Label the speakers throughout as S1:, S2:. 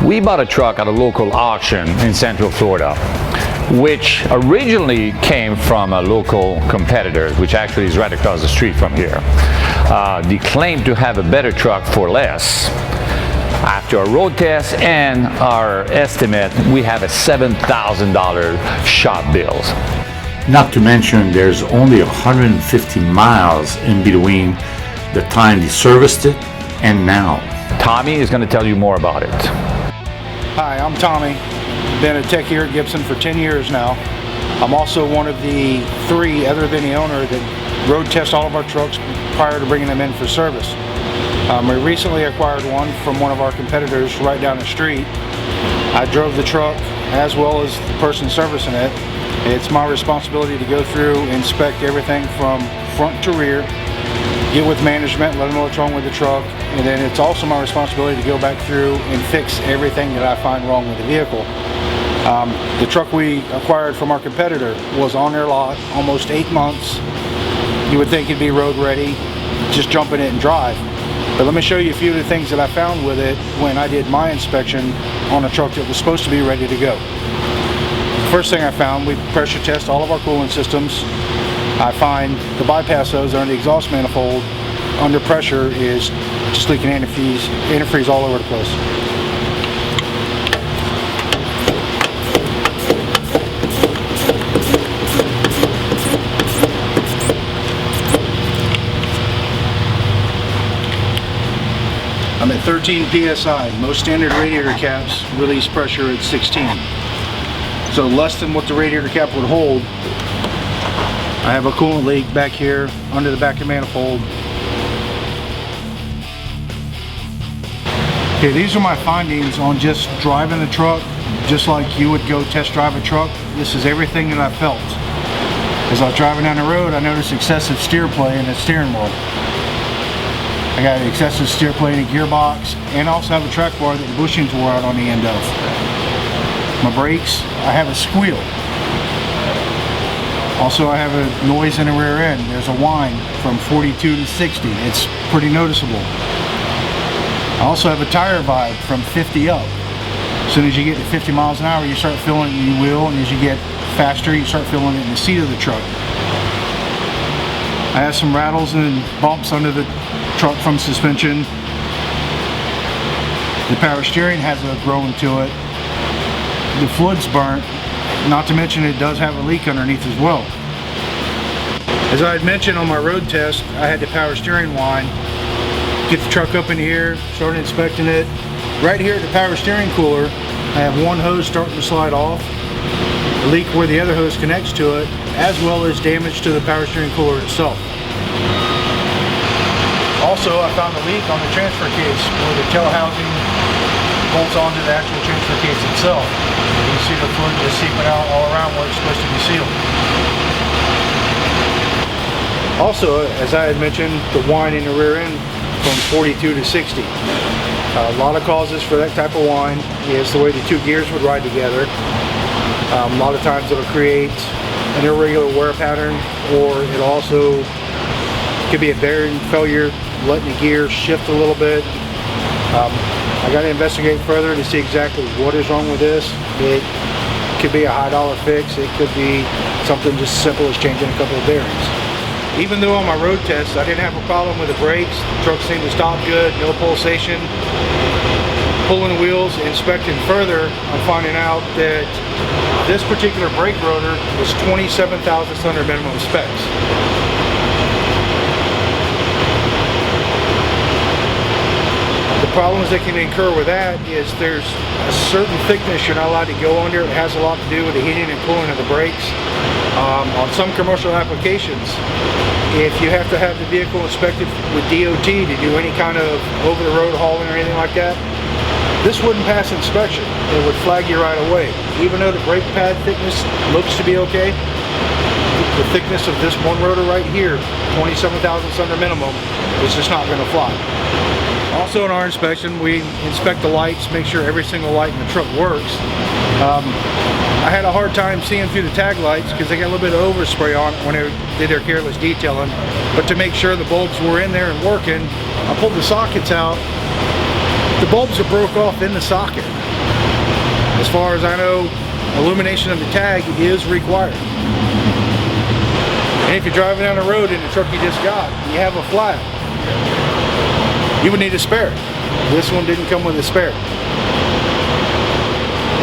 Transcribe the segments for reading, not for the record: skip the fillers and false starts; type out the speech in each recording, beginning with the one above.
S1: We bought a truck at a local auction in Central Florida, which originally came from a local competitor, which actually is right across the street from here. They claimed to have a better truck for less. After a road test and our estimate, we have a $7,000 shop bill.
S2: Not to mention there's only 150 miles in between the time they serviced it and now.
S1: Tommy is going to tell you more about it.
S3: Hi, I'm Tommy. Been a tech here at Gibson for 10 years now. I'm also one of the 3, other than the owner, that road test all of our trucks prior to bringing them in for service. We recently acquired one from one of our competitors right down the street. I drove the truck as well as the person servicing it. It's my responsibility to go through, inspect everything from front to rear, get with management, let them know what's wrong with the truck, and then it's also my responsibility to go back through and fix everything that I find wrong with the vehicle. The truck we acquired from our competitor was on their lot almost 8 months. You would think it'd be road ready, just jump in it and drive. But let me show you a few of the things that I found with it when I did my inspection on a truck that was supposed to be ready to go. The first thing I found, we pressure test all of our coolant systems. I find the bypass hose under the exhaust manifold under pressure is just leaking antifreeze all over the place. I'm at 13 psi. Most standard radiator caps release pressure at 16. So less than what the radiator cap would hold. I have a coolant leak back here under the back of the manifold. Okay, these are my findings on just driving the truck, just like you would go test drive a truck. This is everything that I felt. As I was driving down the road, I noticed excessive steer play in the steering wheel. I got an excessive steer play in the gearbox, and also have a track bar that the bushings wore out on the end of. My brakes, I have a squeal. Also, I have a noise in the rear end. There's a whine from 42 to 60. It's pretty noticeable. I also have a tire vibe from 50 up. As soon as you get to 50 miles an hour, you start feeling it in your wheel, and as you get faster, you start feeling it in the seat of the truck. I have some rattles and bumps under the truck from suspension. The power steering has a groan to it. The fluid's burnt, not to mention it does have a leak underneath as well. As I had mentioned on my road test, I had the power steering whine. Get the truck up in here, started inspecting it. Right here at the power steering cooler, I have one hose starting to slide off, a leak where the other hose connects to it, as well as damage to the power steering cooler itself. Also, I found a leak on the transfer case where the tail housing bolts onto the actual transfer case itself. You can see the fluid just seeping out all around where it's supposed to be sealed. Also, as I had mentioned, the whine in the rear end from 42 to 60. A lot of causes for that type of whine is the way the 2 gears would ride together. A lot of times it'll create an irregular wear pattern, or it also could be a bearing failure, letting the gears shift a little bit. I got to investigate further to see exactly what is wrong with this. It could be a high dollar fix. It could be something just simple as changing a couple of bearings. Even though on my road test I didn't have a problem with the brakes, the truck seemed to stop good, no pulsation. Pulling the wheels, inspecting further, I'm finding out that this particular brake rotor was 27 thousandths under minimum specs. The problems that can incur with that is there's a certain thickness you're not allowed to go under. It has a lot to do with the heating and cooling of the brakes. On some commercial applications, if you have to have the vehicle inspected with DOT to do any kind of over-the-road hauling or anything like that, this wouldn't pass inspection. It would flag you right away. Even though the brake pad thickness looks to be okay, the thickness of this one rotor right here, 27 thousandths under minimum, is just not going to fly. Also in our inspection, we inspect the lights, make sure every single light in the truck works. I had a hard time seeing through the tag lights because they got a little bit of overspray on it when they did their careless detailing. But to make sure the bulbs were in there and working, I pulled the sockets out. The bulbs are broke off in the socket. As far as I know, illumination of the tag is required. And if you're driving down the road in the truck you just got, and you have a flat, you would need a spare. This one didn't come with a spare.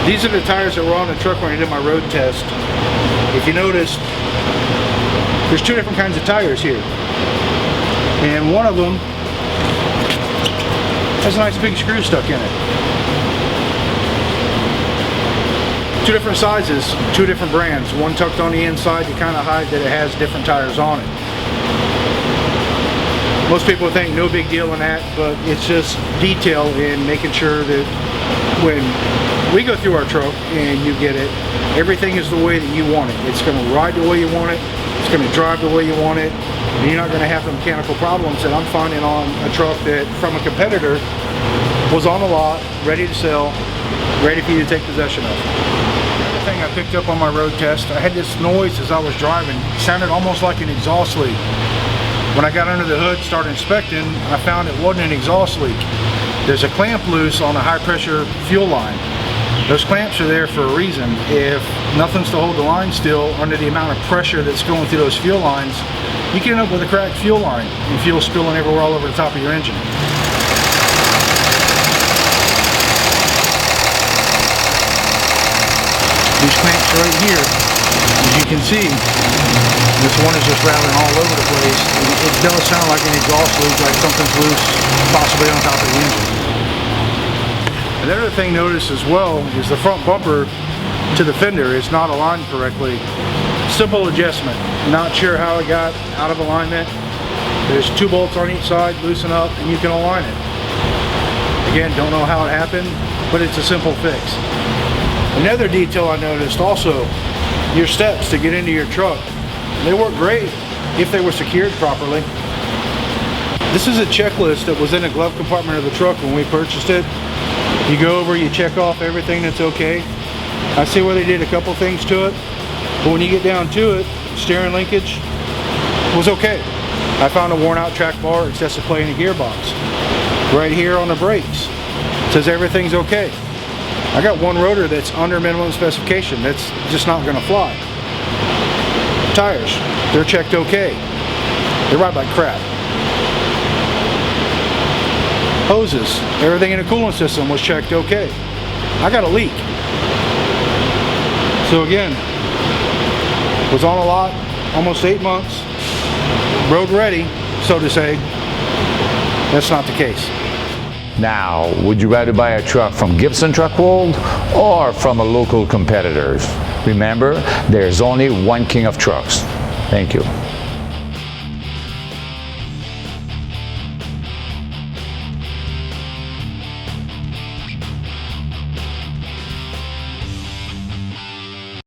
S3: These are the tires that were on the truck when I did my road test. If you noticed, there's two different kinds of tires here. And one of them has a nice big screw stuck in it. Two different sizes, two different brands. One tucked on the inside to kind of hide that it has different tires on it. Most people think no big deal in that, but it's just detail in making sure that when we go through our truck and you get it, everything is the way that you want it. It's going to ride the way you want it. It's going to drive the way you want it. And you're not going to have the mechanical problems that I'm finding on a truck that from a competitor was on the lot, ready to sell, ready for you to take possession of. The other thing I picked up on my road test, I had this noise as I was driving. It sounded almost like an exhaust leak. When I got under the hood, started inspecting, I found it wasn't an exhaust leak. There's a clamp loose on a high pressure fuel line. Those clamps are there for a reason. If nothing's to hold the line still under the amount of pressure that's going through those fuel lines, you can end up with a cracked fuel line and fuel spilling everywhere all over the top of your engine. These clamps right here, as you can see, this one is just rattling all over the place. It does sound like an exhaust leak, like something's loose, possibly on top of the engine. Another thing notice as well is the front bumper to the fender is not aligned correctly. Simple adjustment. Not sure how it got out of alignment. There's two bolts on each side, loosen up, and you can align it. Again, don't know how it happened, but it's a simple fix. Another detail I noticed also, your steps to get into your truck. They work great if they were secured properly. This is a checklist that was in the glove compartment of the truck when we purchased it. You go over, you check off everything that's okay. I see where they did a couple things to it, but when you get down to it, steering linkage was okay. I found a worn out track bar, excessive play in the gearbox. Right here on the brakes, it says everything's okay. I got one rotor that's under minimum specification. That's just not gonna fly. Tires, they're checked okay. They ride like crap. Hoses, everything in the coolant system was checked okay. I got a leak. So again, was on a lot almost 8 months, road ready, so to say. That's not the case.
S1: Now, would you rather buy a truck from Gibson Truck World or from a local competitors? Remember, there's only one king of trucks. Thank you.